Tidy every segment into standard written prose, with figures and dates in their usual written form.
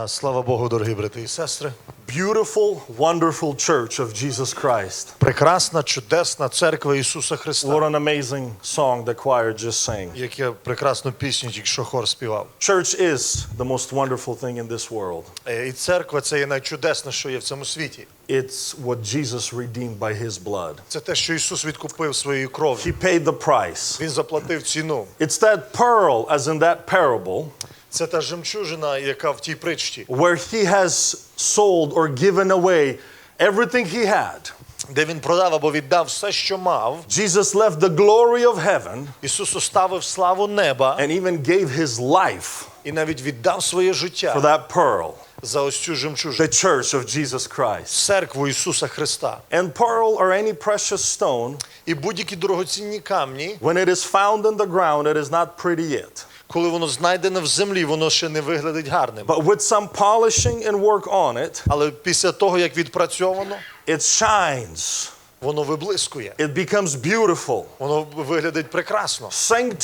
Слава Богу, дорогі брати і сестри. Beautiful, wonderful church of Jesus Christ. Прекрасна, чудесна церква Ісуса Христа. What an amazing song the choir just sang. Яке прекрасну пісню тільки що хор співав. Church is the most wonderful thing in this world. І церква – це є найчудесне, що є в цьому світі. It's what Jesus redeemed by his blood. Це те, що Ісус відкупив своєю кров'ю. He paid the price. Він заплатив ціну. It's that pearl, as in that parable, Це та жемчужина, яка в тій притчі, where he has sold or given away everything he had. де він продав або віддав все, що мав. Jesus left the glory of heaven Ісус оставив славу неба and even gave his life і навіть віддав своє for життя that pearl, за ось цю жемчужину. the church of Jesus Christ. Церкву Ісуса Христа. And pearl or any precious stone, І будь-які дорогоцінні камні, when it is found in the ground, it is not pretty yet. коли воно знайдене в землі, воно ще не виглядить гарним. But with some polishing and work on it, Але після того, як відпрацьовано, it shines. воно виблискує. It becomes beautiful. Воно виглядить прекрасно.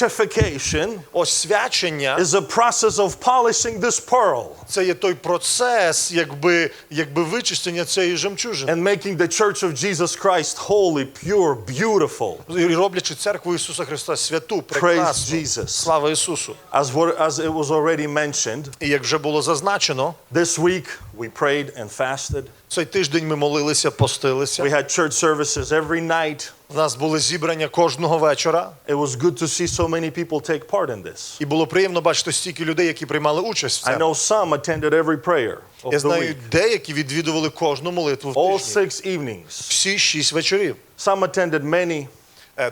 Sanctification Освячення is a process of polishing this pearl – це є той процес, якби вичищення цієї жемчужини. and making the church of Jesus Christ holy, pure, beautiful. І роблячи церкву Ісуса Христа святу, Praise прекрасну. Jesus. Слава Ісусу. As it was already mentioned, І як вже було зазначено, this week we prayed and fasted. цей тиждень ми молилися, постилися. We had church services every night. У нас були зібрання кожного вечора. It was good to see so many people take part in this. І було приємно бачити стільки людей, які приймали участь в I цьому. know some attended every prayer of Я the знаю, week. деякі відвідували кожну молитву в All тижні. 6 evenings. Всі 6 вечорів. Some attended many,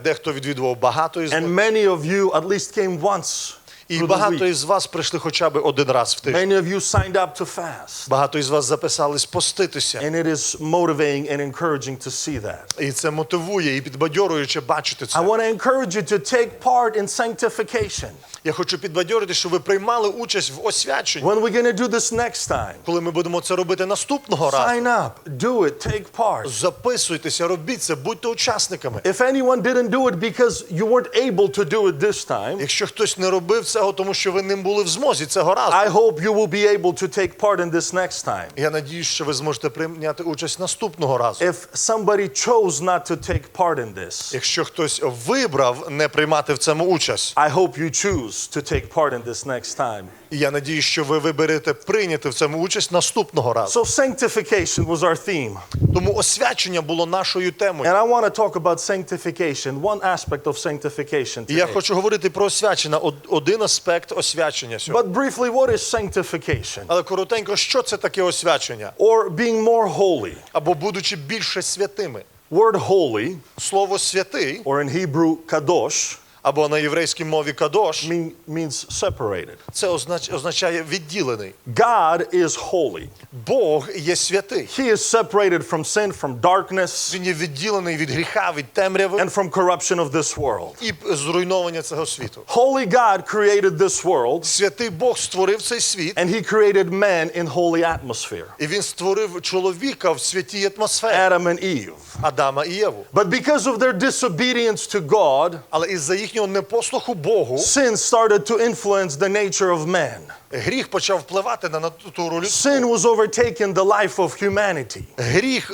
Дехто відвідував багато із and них. many of you at least came once І through the багато week. із вас прийшли хоча б один раз в тиждень. Many of you signed up to fast. Багато із вас записались поститися. And it is motivating and encouraging to see that. І це мотивує і підбадьорююче бачити I це. want to encourage you to take part in sanctification. Я хочу підбадьорити, щоб ви приймали участь в освяченні. When we're going to do this next time, Коли ми будемо це робити наступного разу, sign up, do it, take part. записуйтеся, робіть це, будьте учасниками. If anyone didn't do it because you weren't able to do it this time, Якщо хтось не робив цього, тому що ви не були в змозі цього разу, I hope you will be able to take part in this next time. я надіюсь, що ви зможете прийняти участь наступного разу. If somebody chose not to take part in this, Якщо хтось вибрав не приймати в цьому участь, I hope you choose to take part in this next time. і я надіюсь, що ви виберете прийняти в цьому участь наступного разу. So sanctification was our theme. Тому освячення було нашою темою. And I want to talk about sanctification, one aspect of sanctification І я today. хочу говорити про освячення, один аспект освячення сьогодні. But briefly, what is sanctification? Але коротенько, що це таке освячення? Or being more holy. Або будучи більше святими. Word holy, Слово святий, or in Hebrew kadosh, або на єврейській мові кадош, means separated. це означає відділений. God is holy. Бог є святий. He is separated from sin, from darkness, Він є відділений від гріха, від темряви and from corruption of this world. і зруйнування цього світу. Holy God created this world, Святий Бог створив цей світ, and He created man in holy atmosphere, і він створив чоловіка в святій атмосфері, Adam and Eve. Адама і Єву. But because of their disobedience to God, Але із-за їхнього непослуху Богу, sin started to influence the nature of man. гріх почав впливати на натуру людську. Sin was overtaking the life of humanity. Гріх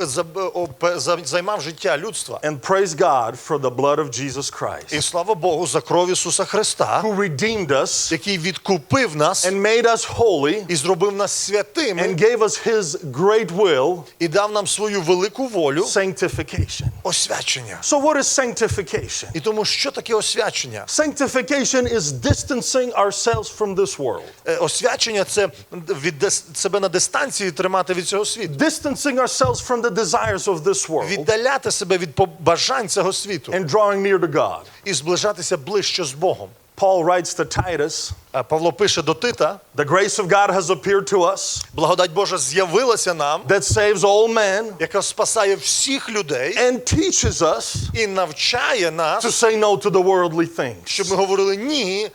займав життя людства. And praise God for the blood of Jesus І Christ, слава Богу за кров Ісуса Христа, who redeemed us який відкупив нас and made us holy і зробив нас святими, and gave us His great will, і дав нам свою велику волю, sanctification. освячення. So what is sanctification? І тому що таке освячення? Sanctification is distancing ourselves from this world. Освячення – це від себе на дистанції тримати від цього світу. Distancing ourselves from the desires of this world Віддаляти себе від побажань цього світу and drawing near to God. і зближатися ближче з Богом. Paul writes to Titus, Павло пише до Тита: the grace of God has appeared to us благодать Божа з'явилася нам, that saves all men яка спасає всіх людей and teaches us і навчає to нас, say no to the worldly things. щоб ми говорили ні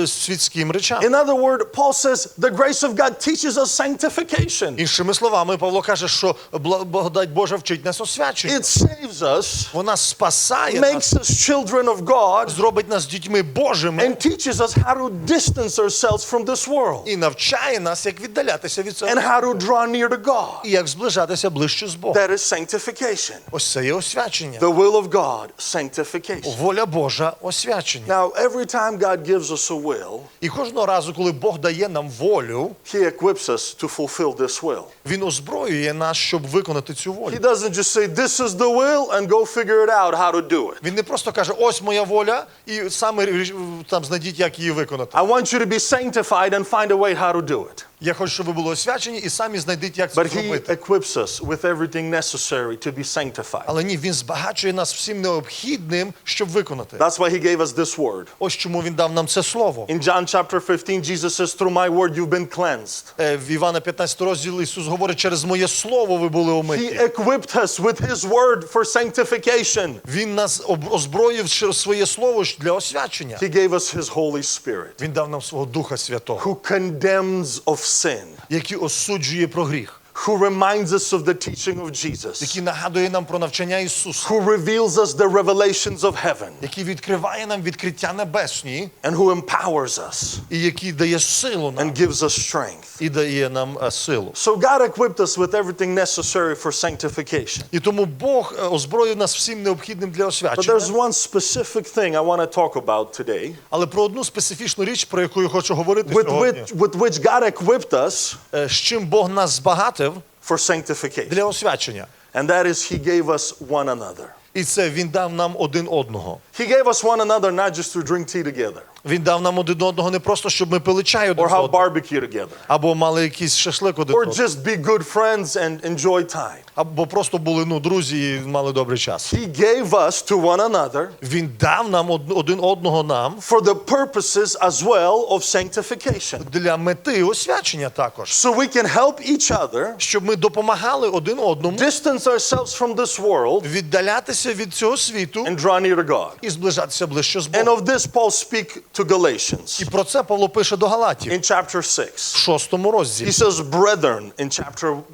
світським речам. In other words, Paul says the grace of God teaches us sanctification. Іншими словами, Павло каже, що благодать Божа вчить нас освяченню. It saves us, Вона спасає нас, makes us children of God, зробить нас дітьми Божими and teaches us how to distance ourselves from this world. І навчає нас, як віддалятися від цього. And how to draw near to God. І як зближатися ближче з Богом. That is sanctification. Ось це є освячення. The will of God, sanctification. Воля Божа – освячення. Now, every time God gives us a will, І кожного разу, коли Бог дає нам волю, He equips us to fulfill this will. Він озброює нас, щоб виконати цю волю. He doesn't just say, this is the will, and go figure it out how to do it. Він не просто каже, ось моя воля, і саме там знайдіть, як її виконати. I want you to be sanctified and find a way how to do it. Я хочу, щоб ви були освячені, і самі знайдіть, як це But He зробити. equips us with everything necessary to be sanctified. Але ні, Він збагачує нас всім необхідним, щоб виконати. That's why He gave us this word. Ось чому Він дав нам це слово. In John chapter 15, Jesus says, through my word you've been cleansed. В Івана 15 розділі Ісус говорить, через моє слово ви були He омиті. equipped us with His word for sanctification. Він нас озброїв через своє слово для освячення. He gave us His Holy Spirit, Він дав нам свого Духа Святого, who condemns of sin, який осуджує про гріх, who reminds us of the teaching of Jesus, який нагадує нам про навчання Ісуса, who reveals us the revelations of heaven, який відкриває нам відкриття небесні, and who empowers us і який дає силу нам, and gives us strength. і дає нам силу. So God equipped us with everything necessary for sanctification. І тому Бог озброїв нас всім необхідним для But освячення. there's one specific thing I want to talk about today, Але про одну специфічну річ, про яку я хочу говорити сьогодні, with which God equipped us з чим Бог нас збагатив for sanctification. для освячення. And that is He gave us one another. І це Він дав нам один одного. He gave us one another not just to drink tea together Він дав нам один одного не просто, щоб ми пили чай один or з have одним, barbecue together або мали якийсь шашлик один з or одним, just be good friends and enjoy time. або просто були друзі і мали добрий час. He gave us to one another Він дав нам один одного нам for the purposes as well of sanctification. для мети освячення також. So we can help each other Щоб ми допомагали один одному distance ourselves from this world віддалятися від цього світу and draw near to God. і зближатися ближче з And Богом. of this Paul speaks to Galatians І про це Павло пише до Галатів in chapter 6. в 6 розділі. He says, brethren,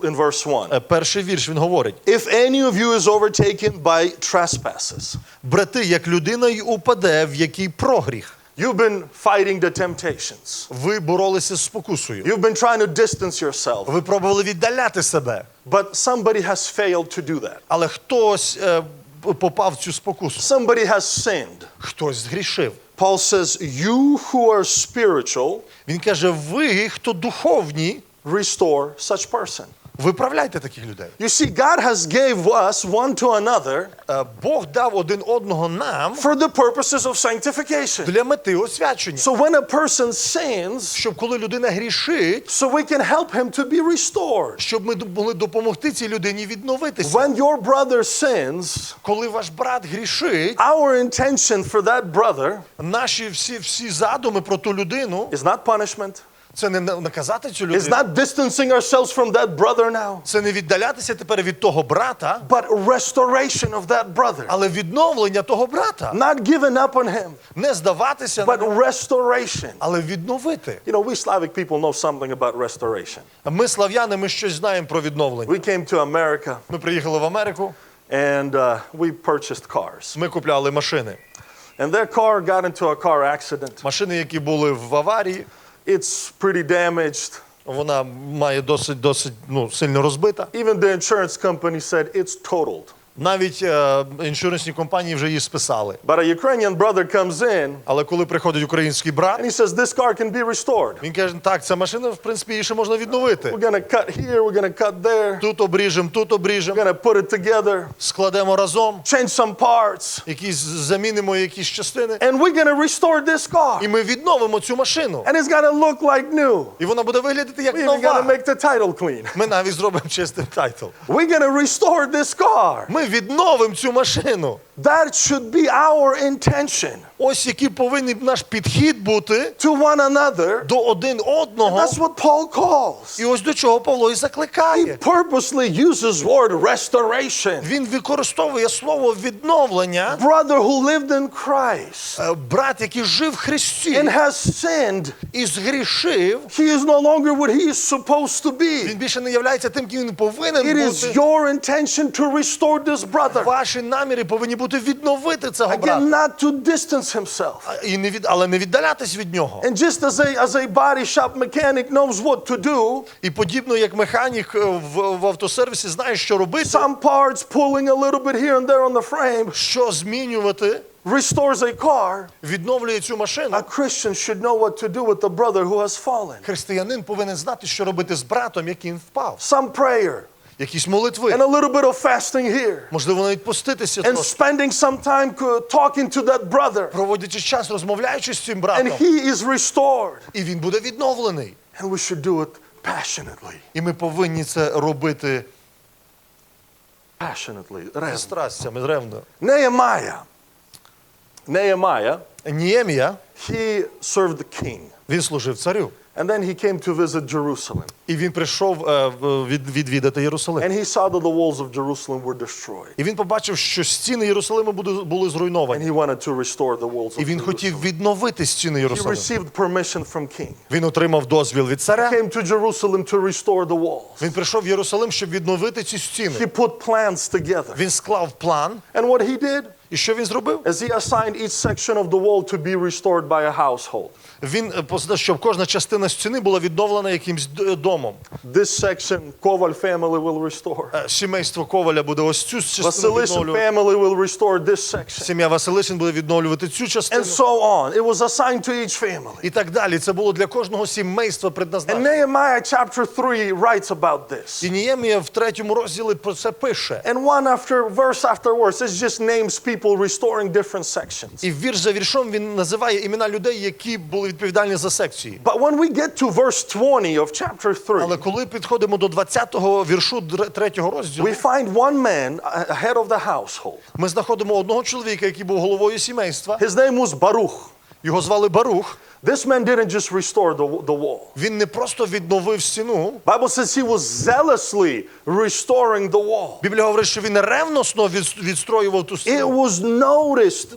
in verse 1. Перший вірш він говорить: If any of you is overtaken by trespasses, брати, як людина й упаде, в який прогріх. you've been fighting the temptations. Ви боролися з спокусою. You've been trying to distance yourself. Ви пробували віддаляти себе. But somebody has failed to do that. Але хтось попав в цю спокусу. Somebody has sinned. Хтось згрішив. Paul says, you who are spiritual, Він каже, ви, хто духовні, restore such person. виправляйте таких людей. You see, God has gave us one to another Бог дав один одного нам for the purposes of sanctification. для мети освячення. So when a person sins, Щоб коли людина грішить, so we can help him to be restored. щоб ми могли допомогти цій людині відновитися. When your brother sins, Коли ваш брат грішить, our intention for that brother наші всі задуми про ту людину, is not punishment. це не наказати цю It's людину. not distancing ourselves from that brother now, Це не віддалятися тепер від того брата, but restoration of that brother. але відновлення того брата. Not giving up on him, Не здаватися на but нього, restoration. але відновити. You know, we Slavic people know something about restoration. Ми, слав'яни, ми щось знаємо про відновлення. We came to America Ми приїхали в Америку, and we purchased cars. ми купляли машини. And their car got into a car accident. Машини, які були в аварії, It's pretty damaged. вона має досить сильно розбита. Even the insurance company said it's totaled. Навіть іншуренсні компанії вже її списали. But a Ukrainian brother comes in Але коли приходить український брат, and he says, this car can be restored. він каже, так, ця машина, в принципі, її ще можна відновити. We're going to cut here, we're going to cut there. Тут обріжемо, тут We're обріжемо, going to put it together, складемо разом, change some parts, замінимо якісь частини, and we're going to restore this car. і ми відновимо цю машину. And it's going to look like new. І вона буде виглядати як We're even going to нова. make the title clean. Ми навіть зробимо чистий тайтл. We're going to restore this car. Ми відновимо цю машину. That should be our intention Ось який повинен наш підхід бути to one another. до один одного. That's what Paul calls. І ось до чого Павло і закликає. Purposely uses word restoration. Він використовує слово відновлення. Brother who lived in Christ Брат, який жив в Христі and has sinned, і згрішив, he is no longer what he is supposed to be. він більше не являється тим, ким він повинен It is бути. your intention to restore this brother. Ваші наміри повинні бути бути відновити цього Again, брата. not to distance himself. Але не віддалятись від нього. And just as a body shop mechanic knows what to do, І подібно як механік в автосервісі знає, що робити, some parts pulling a little bit here and there on the frame що змінювати, restores a car. відновлює цю машину. A Christian should know what to do with the brother who has fallen. Християнин повинен знати, що робити з братом, який впав. Some prayer Якісь молитви. and a little bit of fasting here. Можливо, навіть поститися And трошки. spending some time talking to that brother. Проводячи час, розмовляючи з цим And братом. he is restored. І він буде відновлений. And we should do it passionately. І ми повинні це робити Passionately. зі страстями, ревно. Nehemiah, Ніємія, he served the king. він служив царю. And then he came to visit Jerusalem. І він прийшов відвідати Єрусалим. And he saw that the walls of Jerusalem were destroyed. І він побачив, що стіни Єрусалиму були And зруйновані. he wanted to restore the walls І of він хотів Jerusalem. відновити стіни He Єрусалиму. received permission from king. Він отримав дозвіл від царя. Came to Jerusalem to restore the walls. Він прийшов в Єрусалим, щоб відновити ці He стіни. put plans together. Він склав план. And what he did І що він зробив? is he assigned each section of the wall to be restored by a household. Він посадив, щоб кожна частина стіни була відновлена якимсь домом. This section, Koval family will restore. Сімейство Коваля буде ось цю частину Vasilishin відновлювати. family will restore this section. Сім'я Василичин буде відновлювати цю частину. And so on. It was assigned to each family. І так далі. Це було для кожного сімейства And предназначено. Nehemiah chapter 3 writes about this. І Ніємія в 3 розділі про це пише. And verse after verse, it just names people restoring different sections. І вірш за віршом він називає імена людей, які були відповідальні за секції. But when we get to verse 20 of chapter 3, Але коли підходимо до 20-го віршу 3-го розділу, we find one man, head of the household. ми знаходимо одного чоловіка, який був головою сімейства. His name was Baruch. Його звали Барух. This man didn't just restore the wall. Він не просто відновив стіну. Bible says he was zealously restoring the wall. Біблія говорить, що він ревносно відстроював ту It стіну. was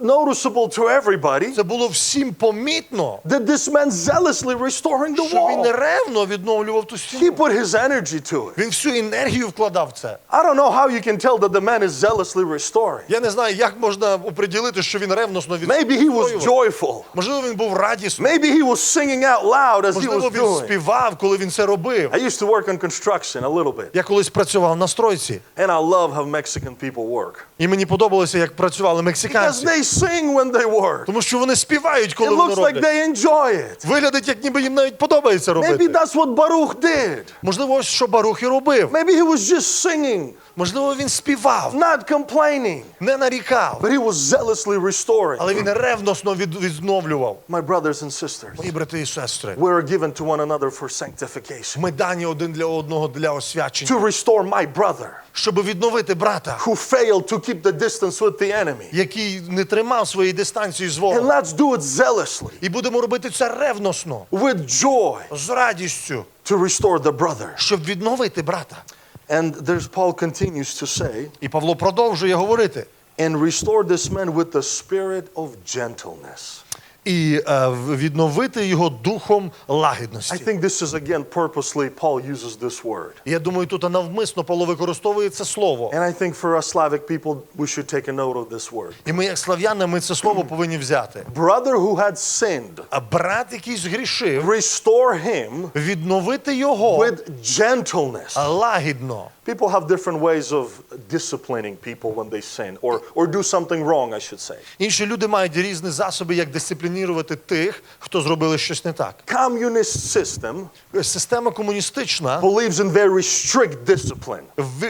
noticeable to everybody Це було всім помітно, that this man zealously restoring the що він wall. ревно відновлював ту He стіну. put his energy to it. Він всю енергію вкладав в це. I don't know how you can tell that the man is zealously restoring. Я не знаю, як можна оприділити, що він ревносно Maybe he was відстроював. joyful. Можливо, він був радісний. Maybe he was singing out loud as he Можливо, was він doing. співав, коли він це робив. I used to work on construction a little bit. Я колись працював на стройці, And I love how Mexican people work. і мені подобалося, як працювали Because мексиканці. they sing when they work. Тому що вони співають, It коли вони looks like роблять. they enjoy it. Виглядить, як ніби їм навіть подобається Maybe робити. that's what Baruch did. Можливо, ось що Барух і робив. Maybe he was just singing, Можливо, він співав, not complaining, не нарікав, but he was zealously restoring. але він ревносно відновлював. My brothers and sisters, Мої брати і сестри, we are given to one another for sanctification. ми дані один для одного для освячення, To restore my brother щоб відновити брата, who failed to keep the distance with the enemy. який не тримав своєї дистанції з And ворогом. let's do it zealously, І будемо робити це ревносно, with joy, з радістю, to restore the brother. щоб відновити брата. And Paul continues to say, І Павло продовжує говорити. and restore this man with the spirit of gentleness. І відновити його духом I лагідності. think this is again purposely Paul uses this word. Я думаю, тут навмисно Павло використовує це слово. And I think for us Slavic people, we should take a note of this word. І ми, як слав'яни, ми це слово повинні взяти. Brother who had sinned, А брат, який згрішив, restore him відновити його with gentleness. лагідно. People have different ways of disciplining people when they sin or do something wrong, I should say. Інші люди мають різні засоби, як дисциплінувати тих, хто зробили щось не так. Communist system Система комуністична believes in very strict discipline.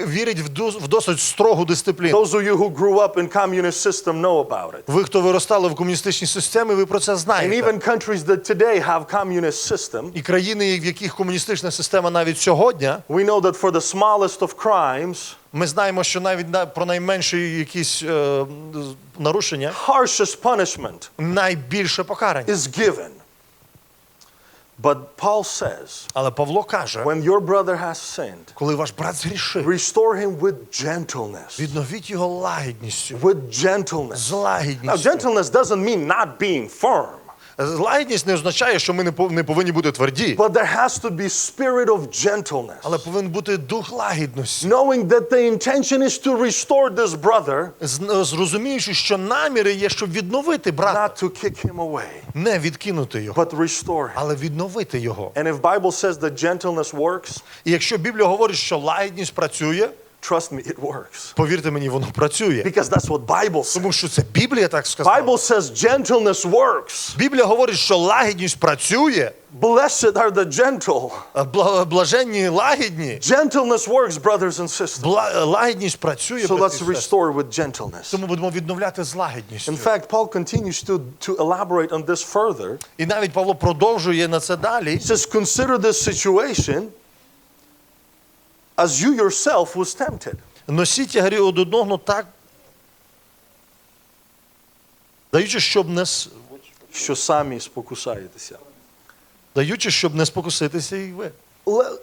вірить в досить строгу дисципліну. Those of you who grew up in communist system know about it. Ви, хто виростали в комуністичній системі, ви про це And знаєте. even countries that today have communist system, І країни, в яких комуністична система навіть сьогодні, we know that for the smallest of crimes, ми знаємо, що навіть про найменші якісь нарушення harshest punishment найбільше покарання. is given. But Paul says, Але Павло каже, when your brother has sinned, коли ваш брат згрішив, restore him with gentleness. відновіть його лагідністю. With gentleness. З Now, лагідністю. gentleness doesn't mean not being firm. Лагідність не означає, що ми не повинні бути тверді. But there has to be spirit of gentleness. Але повинен бути дух лагідності. Knowing that the intention is to restore this brother, Зрозуміючи, що наміри є, щоб відновити брата. not to kick him away, Не відкинути його, but restore him. але відновити його. And if Bible says that gentleness works, І якщо Біблія говорить, що лагідність працює, trust me, it works. повірте мені, воно працює. Because that's what Bible says. Тому що це Біблія так сказала. Bible says gentleness works. Біблія говорить, що лагідність працює. Blessed are the gentle. Блаженні лагідні. Gentleness works, brothers and sisters. Лагідність працює. So брати і let's сестри. restore with gentleness. Тому будемо відновляти з лагідністю. In fact, Paul continues to elaborate on this further. І навіть Павло продовжує на це далі. He says, consider this situation as you yourself was tempted. Носіть тягарі один одного так, даючи, щоб не спокуситися і ви.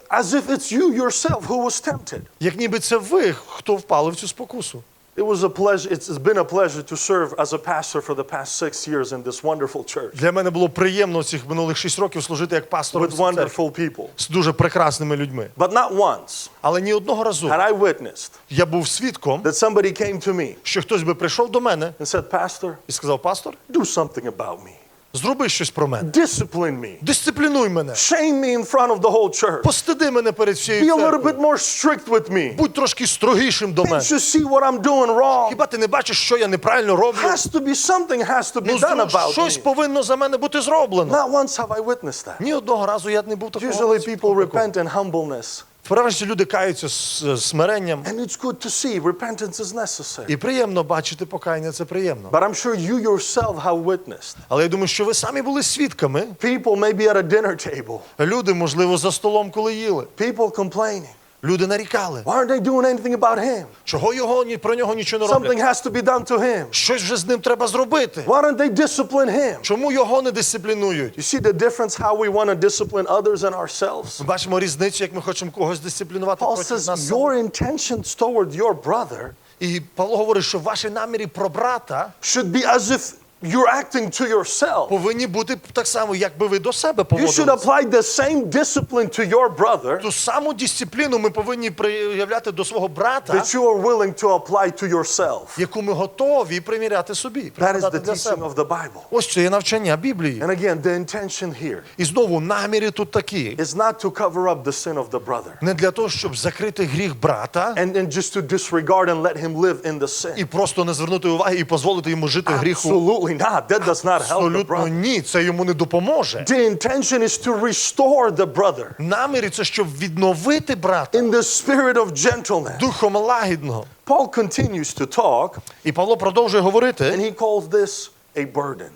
As if it's you yourself who was tempted. Як ніби це ви, хто впали в цю спокусу. It's been a pleasure to serve as a pastor for the past 6 years in this wonderful church Для мене було приємно цих минулих 6 років служити як пастором with в цій церкві wonderful people. з дуже прекрасними людьми. But not once Але ні одного разу had I witnessed я був свідком, that somebody came to me що хтось би прийшов до мене and said, Pastor, і сказав: пастор, do something about me. зроби щось про мене. Discipline me. Дисциплінуй мене. Shame me in front of the whole church. Постиди мене перед Be всією a little церквою. bit more strict with me. Будь трошки строгішим до Can't мене. you see what I'm doing wrong? Хіба ти не бачиш, що я неправильно роблю? Something has to be done about Щось me. повинно за мене бути зроблено. Not once have I witnessed that. Ні одного разу я не був такого. Usually people repent in humbleness. Переважно люди каються з смиренням. And it's good to see repentance is necessary. І приємно бачити покаяння, це приємно. But I'm sure you yourself have witnessed. Але я думаю, що ви самі були свідками. People maybe at a dinner table. Люди, можливо, за столом, коли їли. People complaining. Люди нарікали. Why aren't they doing anything about him? Чого про нього нічого не роблять? Something has to be done to him. Щось вже з ним треба зробити. Why don't they discipline him? Чому його не дисциплінують? You see the difference how we want to discipline others and ourselves? Ми бачимо різницю, як ми хочемо когось дисциплінувати Paul проти says нас. your intentions toward your brother І Павло говорить, що ваші наміри про брата should be as if you're acting to yourself. повинні бути так само, якби ви до себе You should поводилися. apply the same discipline to your brother Ту саму дисципліну ми повинні проявляти до свого брата, that you are willing to apply to yourself. яку ми готові приміряти собі, That is прикладати the для teaching себе. of the Bible. Ось це є навчання Біблії. And again, the intention here І знову наміри тут такі. is not to cover up the sin of the brother Не для того, щоб закрити гріх брата and just to disregard and let him live in the sin. і просто не звернути уваги і дозволити йому жити в гріху. Absolutely not. That does not help the Абсолютно brother. ні, це йому не допоможе. The intention is to restore the brother Наміри – це щоб відновити брата in the spirit of gentleness. духом лагідного. Paul continues to talk, І Павло продовжує and говорити, he calls this a burden.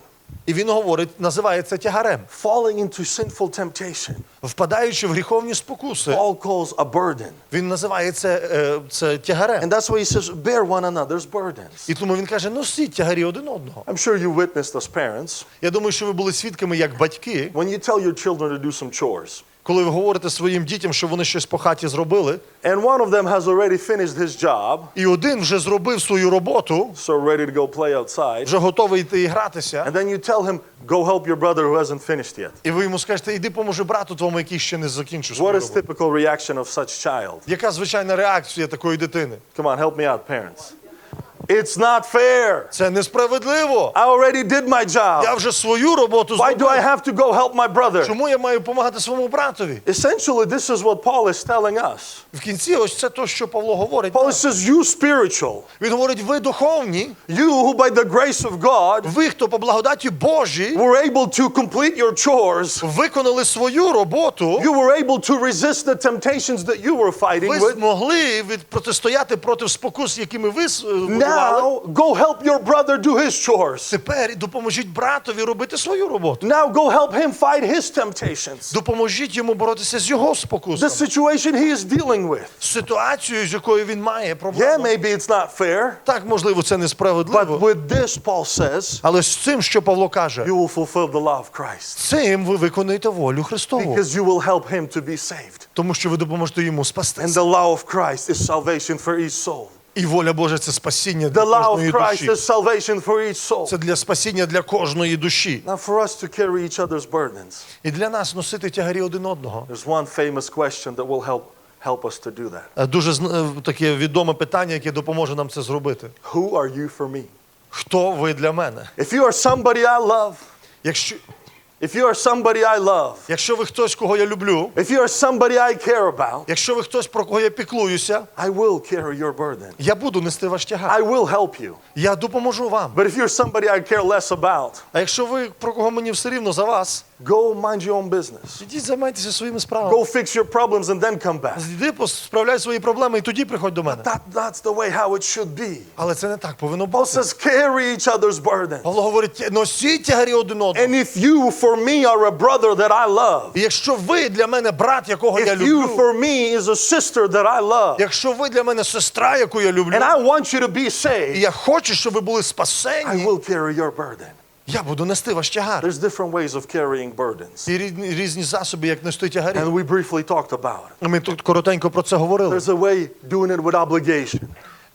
і він говорить, називає це тягарем. Falling into sinful temptation, Впадаючи в гріховні спокуси, Paul calls a burden. він називає це тягарем. And that's why he says, bear one another's burdens. І тому він каже, носіть тягарі один одного. I'm sure you witnessed as parents, Я думаю, що ви були свідками як батьки, when you tell your children to do some chores, коли ви говорите своїм дітям, що вони щось по хаті зробили, and one of them has already finished his job, і один вже зробив свою роботу, so ready to go play outside, вже готовий йти і гратися, and then you tell him, go help your brother who hasn't finished yet. і ви йому скажете, іди поможи брату твоєму, який ще не закінчив свою What is роботу. typical reaction of such child? Яка звичайна реакція такої дитини? Come on, help me out, parents. It's not fair. Це несправедливо. I already did my job. Я вже свою роботу Why do I зробив. have to go help my brother? Чому я маю допомагати своєму братові? Essentially, this is what Paul is telling us. В кінці ось це то, що Павло говорить. Paul says, you spiritual, Він говорить, ви духовні, you who by the grace of God ви, хто по благодаті Божій, were able to complete your chores, виконали свою роботу, you were able to resist the temptations that you were fighting ви with. змогли протистояти проти спокус, якими ви воювали. Now, go help your brother do his chores. Тепер допоможіть братові робити свою роботу. Now, go help him fight his temptations. Допоможіть йому боротися з його The спокусами. situation he is dealing with. Ситуацію, з якою він має Yeah, проблему. maybe it's not fair, Так, можливо, це but несправедливо. with this, Paul says, Але з цим, що Павло каже, you will fulfill the law of Christ. цим ви виконуєте волю Христову. Because you will help him to be saved. Тому що ви допоможете йому And спастися. the law of Christ is salvation for each soul. І воля Божа – це спасіння The для law кожної of Christ душі. is salvation for each soul. Це для спасіння для кожної душі. Now for us to carry each other's burdens, І для нас носити тягарі один одного. there's one famous question that will help us to do that. Дуже таке відоме питання, яке допоможе нам це зробити. Who are you for me? Хто ви для мене? If you are somebody I love, if you are somebody I love, Якщо ви хтось, кого я люблю, if you are somebody I care about, якщо ви хтось, про кого я піклуюся, I will carry your burden. я буду нести ваш тягар. I will help you. Я допоможу вам. But if you're somebody I care less about, А якщо ви, про кого мені все рівно за вас, go mind your own business. ідіть займайтеся своїми справами. Go fix your problems and then come back. Іди, справляй свої проблеми і тоді приходь до мене. That's the way how it should be. Але це не так повинно Paul бути. says, carry each other's burdens. Павло говорить, носіть тягарі один одного. And if you for me are a brother that I love, І якщо ви для мене брат, якого я if you люблю, for me is a sister that I love, якщо ви для мене сестра, яку я люблю, and I want you to be і saved, я хочу, щоб ви були I спасені, will carry your burden. я буду нести ваш тягар. There's different ways of carrying burdens. І різні засоби, як нести тягарі. And we briefly talked about it. Ми тут коротенько про це говорили. There's a way doing it with obligation.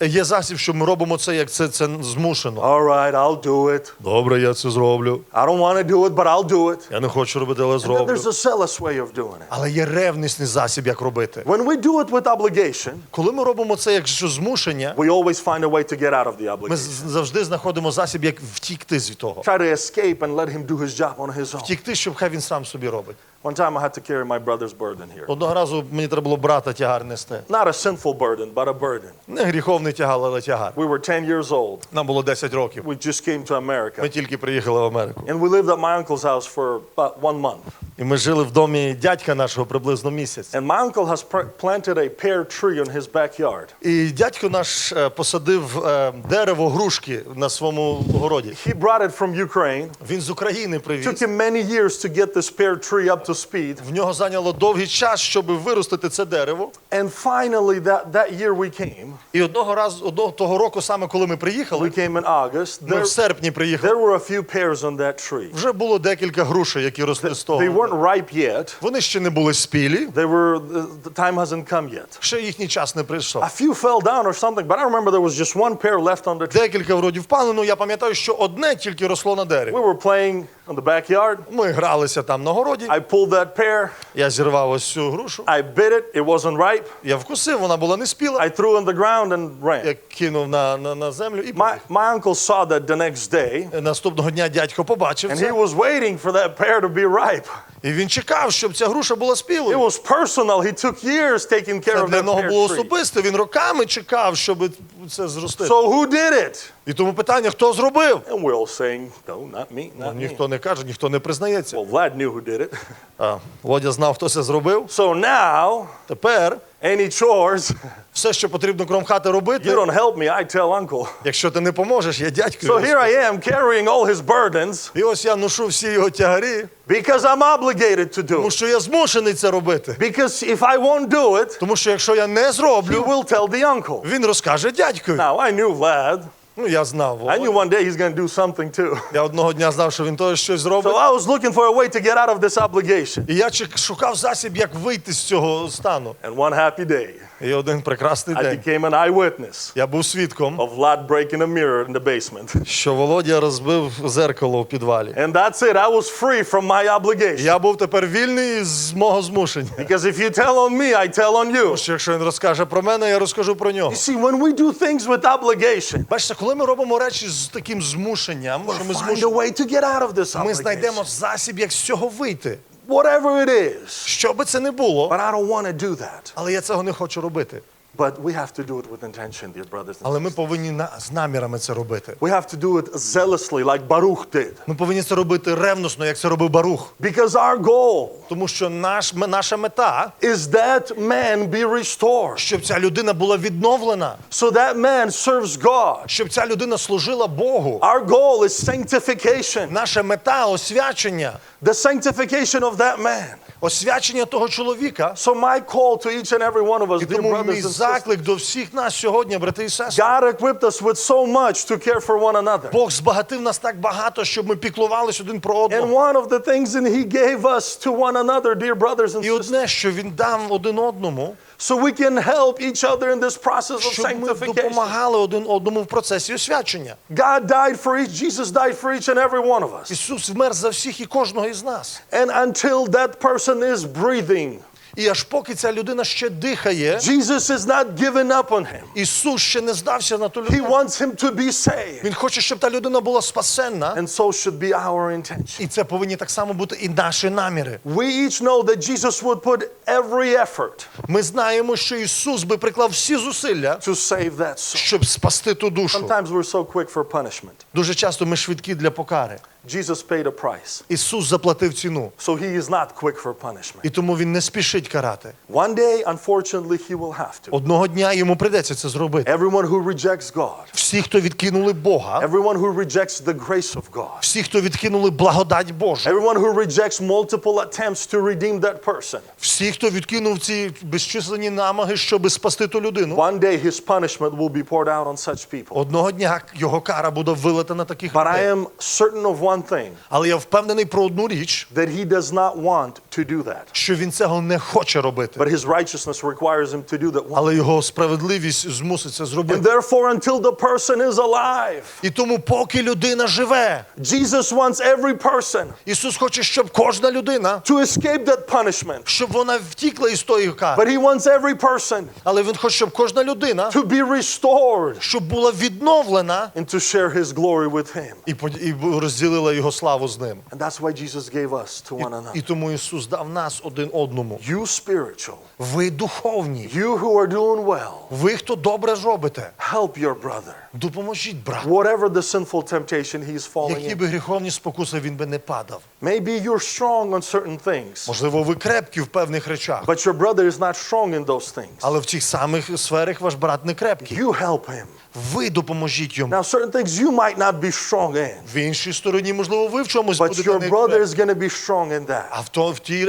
Є засіб, що ми робимо це, як це змушено. All right, I'll do it. Добре, я це зроблю. I don't want to do it, but I'll do it. Я не хочу робити, але And then зроблю. there's a zealous way of doing it. Але є ревнісний засіб, як робити. When we do it with obligation, Коли ми робимо це як змушення, we always find a way to get out of the ми obligation. завжди знаходимо засіб, як втікти з того. Try to escape and let him do his job on his own. Втікти, щоб хай він сам собі робить. One time I had to carry my brother's burden here. Одного разу мені треба було брата тягар нести. Not a sinful burden, but a burden. Не гріховний тягар, але тягар. We were 10 years old. Нам було 10 років. We just came to Ми America. тільки приїхали в Америку. And we lived at my uncle's house for about 1 month. І ми жили в домі дядька нашого приблизно місяць. And my uncle has planted a pear tree in his backyard. І дядько наш посадив дерево грушки на своєму городі. He brought it from Ukraine. Він з України It took привіз. him many years to get this pear tree up to speed. В нього зайняло довгий час, щоб виростити це дерево. And finally that year we came. І одного того року, саме коли ми приїхали, We came in August. ми в серпні приїхали, There were a few pears on that tree. вже було декілька грушей, які росли з того. They weren't ripe yet. Вони ще не були спілі, The time hasn't come yet. ще їхній час не прийшов. A few fell down or something, but I remember there was just one pear left on the tree. Декілька вроді впали, ну я пам'ятаю, що одне тільки росло на дереві. We were playing in the backyard. Ми гралися там на городі, I pulled that pear. я зірвав ось цю грушу, I bit it. It wasn't ripe. я вкусив, вона була не спіла, I threw it on the ground and ran. я кинув на землю і My uncle saw that the next day, наступного дня дядько побачив and he це. was waiting for that pear to be ripe. І він чекав, щоб ця груша була It спілою. was personal. He took years taking care Це of для that нього pear було tree. особисто, він роками чекав, щоб це зростити. So who did it? І тому питання, хто зробив? And we're all saying, no, not me, not me. Ніхто не каже, ніхто не признається. Well, Vlad knew who did it. Володя знав, хто це зробив. So now, Тепер any chores, все, що потрібно крім хати you робити, don't help me, I tell uncle. якщо ти не поможеш, я дядьку. So here I am carrying all his burdens І ось я ношу всі його тягарі, because I'm obligated to do тому it. що я змушений це робити. Because if I won't do it, Тому що якщо я не he зроблю, will tell the uncle. він розкаже дядькові. Now, I knew Vlad. Ну, я знав. I knew Володю. one day he's going to do something too. Я одного дня знав, що він теж щось So зробить. I was looking for a way to get out of this obligation. І я шукав засіб, як вийти з цього стану. And one happy day, І один прекрасний I день became an eyewitness я був свідком, of Vlad breaking a mirror in the basement. що Володя розбив зеркало в підвалі. And that's it. I was free from my obligation. Я був тепер вільний з мого змушення. Because if you tell on me, I tell on you. Що якщо він розкаже про мене, я розкажу про нього. You see, when we do things with obligation, Бачите, коли ми робимо речі з таким змушенням, що ми find a змушуємо, way to get out of this ми знайдемо obligation. засіб, як з цього вийти. Whatever it is. Що би це не було, But I don't want to do that. але я цього не хочу робити. But we have to do it with intention, dear brothers and Але ми sisters. повинні з намірами це робити. We have to do it zealously, like Baruch did. Ми повинні це робити ревносно, як це робив Барух. Because our goal Тому що наша мета, is that man be restored. щоб ця людина була відновлена, So that man serves God. щоб ця людина служила Богу. Our goal is sanctification. Наша мета – освячення. The sanctification of that man. Освячення того чоловіка. So my call to each and every one of us, І dear тому brothers мій and sisters, заклик до всіх нас сьогодні, брати і сестри. God equipped us with so much to care for one another. Бог збагатив нас так багато, щоб ми піклувалися один про And одного. one of the things that he gave us to one another, dear brothers and І sisters, одне, що він дав один одному, So we can help each other in this process of щоб ми sanctification. допомагали один одному в процесі освячення. God died for each, Jesus died for each and every one of us. Ісус вмер за всіх і кожного із нас. And until that person is breathing, І аж поки ця людина ще дихає, Jesus is not giving up on him. Ісус ще не здався на ту He людину. wants him to be saved. Він хоче, щоб та людина була спасенна. And so should be our intention. І це повинні так само бути і наші наміри. We each know that Jesus would put every effort Ми знаємо, що Ісус би приклав всі зусилля, to save that soul. щоб спасти ту душу. Sometimes we're so quick for punishment. Дуже часто ми швидкі для покари. Jesus paid a price. Ісус заплатив ціну. So he is not quick for punishment. І тому Він не спішить карати. One day, unfortunately, he will have to. Одного дня йому прийдеться це зробити. Everyone who rejects God, Всі, хто відкинули Бога, everyone who rejects the grace of God, всі, хто відкинули благодать Божу, everyone who rejects multiple attempts to redeem that person, всі, хто відкинув ці безчисленні намаги, щоб спасти ту людину, one day his punishment will be poured out on such people. одного дня його кара буде вилита на таких But I людей. am certain of one thing, Але я впевнений про одну річ, that he does not want to do that. що він цього не хоче робити. But his righteousness requires him to do that. Але його справедливість змусить це And зробити. therefore, until the person is alive, І тому поки людина живе, Jesus wants every person Ісус хоче, щоб кожна людина, to escape that punishment. щоб вона втікла із тої кари. But he wants every person Але він хоче, щоб кожна людина, to be restored щоб була відновлена and to share his glory with him. і розділила його славу з ним. And that's why Jesus gave us to one І another. тому Ісус дав нас один одному. You spiritual, Ви духовні. you who are doing well, Ви, хто добре робите, help your brother. допоможіть брату. Whatever the sinful temptation he's falling Які in. би гріховні спокуси він би не падав. Maybe you're strong on certain things, Можливо, ви крепкі в певних речах, but your brother is not strong in those things. але в тих самих сферах ваш брат не крепкий. You help him. Ви допоможіть йому. Now, certain things you might not be strong in, В іншій стороні, можливо, ви в чомусь but будете your не brother крепкі. is going to be strong in that. А в тій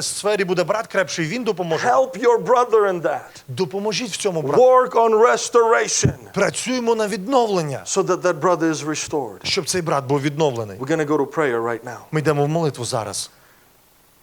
сфері буде брат крепший, він допоможе. Help your brother in that. Допоможіть в цьому брату. Work on restoration Працюємо на відновлення, so that that brother is restored. щоб цей брат був відновлений. We're going to go to prayer right now. Ми йдемо в молитву зараз.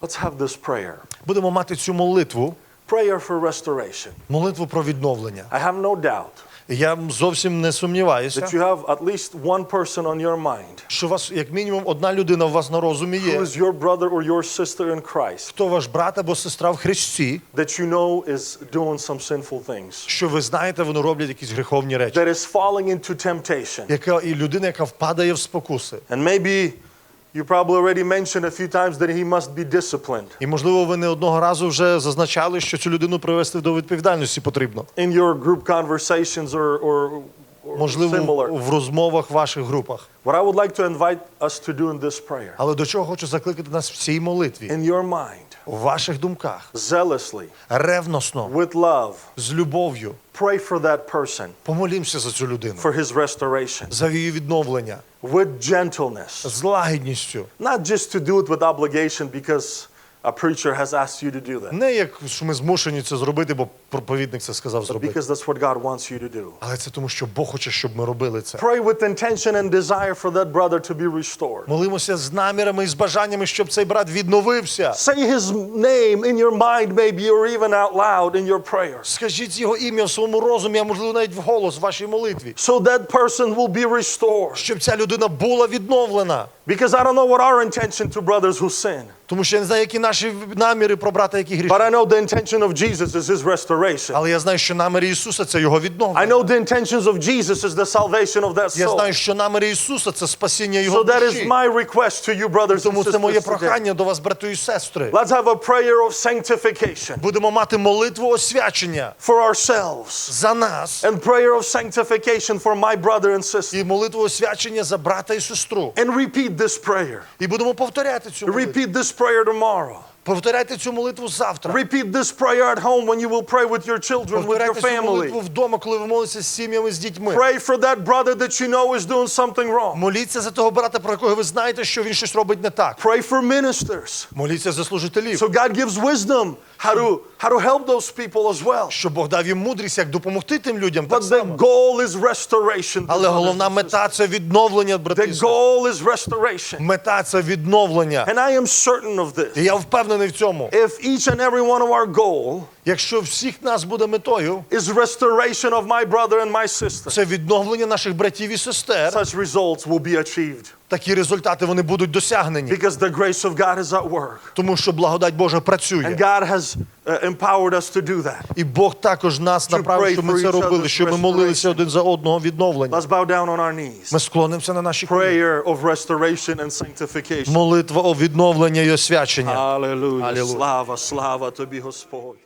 Let's have this prayer. Будемо мати цю молитву, Prayer for restoration. молитву про відновлення. I have no doubt І я зовсім не сумніваюся, that you have at least one person on your mind що у вас, як мінімум, одна людина у вас на розумі who є, is your brother or your sister in Christ хто ваш брат або сестра в Христі, that you know is doing some sinful things, що ви знаєте, вони роблять якісь гріховні речі. that is falling into temptation. І людина, яка впадає в спокуси. And maybe you probably already mentioned a few times that he must be disciplined. І, можливо, ви не одного разу вже зазначали, що цю людину привести до відповідальності потрібно. In your group conversations or Можливо, similar. в розмовах в ваших групах. What I would like to invite us to do in this prayer, Але до чого хочу закликати нас в цій молитві? in your mind, У ваших думках. zealously, Ревносно, with love, з любов'ю. pray for that person, Помолімося за цю людину. for his restoration, За її відновлення. with gentleness. З лагідністю. Not just to do it with obligation because a preacher has asked you to do that, Не як, що ми змушені це зробити, бо проповідник це сказав зробити. because that's what God wants you to do. Але це тому, що Бог хоче, щоб ми робили це. Pray with intention and desire for that brother to be restored. Молимося з намірами і з бажаннями, щоб цей брат відновився. Say his name in your mind maybe or even out loud in your prayers, Скажіть його ім'я в своєму розумі, а можливо навіть вголос в вашій молитві. so that person will be restored. Щоб ця людина була відновлена. Because I don't know what our intention to brothers who sin, Тому що я не знаю, які наші наміри про брата, які грішать. but I know the intention of Jesus is his restoration. Але я знаю, що наміри Ісуса – це Його I відновлення. know the intentions of Jesus is the salvation of that Я soul. знаю, що наміри Ісуса – це спасіння Його So that is душі. my request to you, brothers and Тому це моє sisters today. прохання до вас, брати і сестри. Let's have a prayer of sanctification Будемо мати молитву освячення for ourselves за нас and prayer of sanctification for my brother and sister. і молитву освячення за брата і сестру. And repeat this prayer. І будемо повторяти цю молитву. Repeat this prayer tomorrow. Повторяйте цю молитву завтра. Repeat this prayer at home when you will pray with your children, with your Повторяйте цю молитву family. вдома, коли ви молитеся з сім'ями, з дітьми. Pray for that brother that you know is doing something wrong. Моліться за того брата, про якого ви знаєте, що він щось робить не так. Pray for ministers. Моліться за служителів, So God gives wisdom how to help those people as well. щоб Бог дав їм мудрість, як допомогти тим людям. Так But the само. goal is restoration. Але головна мета – це відновлення, брати і The сестри. goal is restoration. Мета – це відновлення. And I am certain of І this. я впевнений в цьому. If each and every one of our goal Якщо всіх нас буде метою, is restoration of my brother and my sister, це відновлення наших братів і сестер, such results will be achieved. такі результати вони будуть досягнені. Because the grace of God is at work. Тому що благодать Божа And працює. God has empowered us to do that. І Бог також нас направив, щоб ми це робили, щоб ми молилися один за одного відновлення. Let's bow down on our knees. Ми склонимося на наші коліна. Prayer of restoration and sanctification. Молитва о відновленні і освячення. Hallelujah. Hallelujah. Слава, слава тобі, Господь.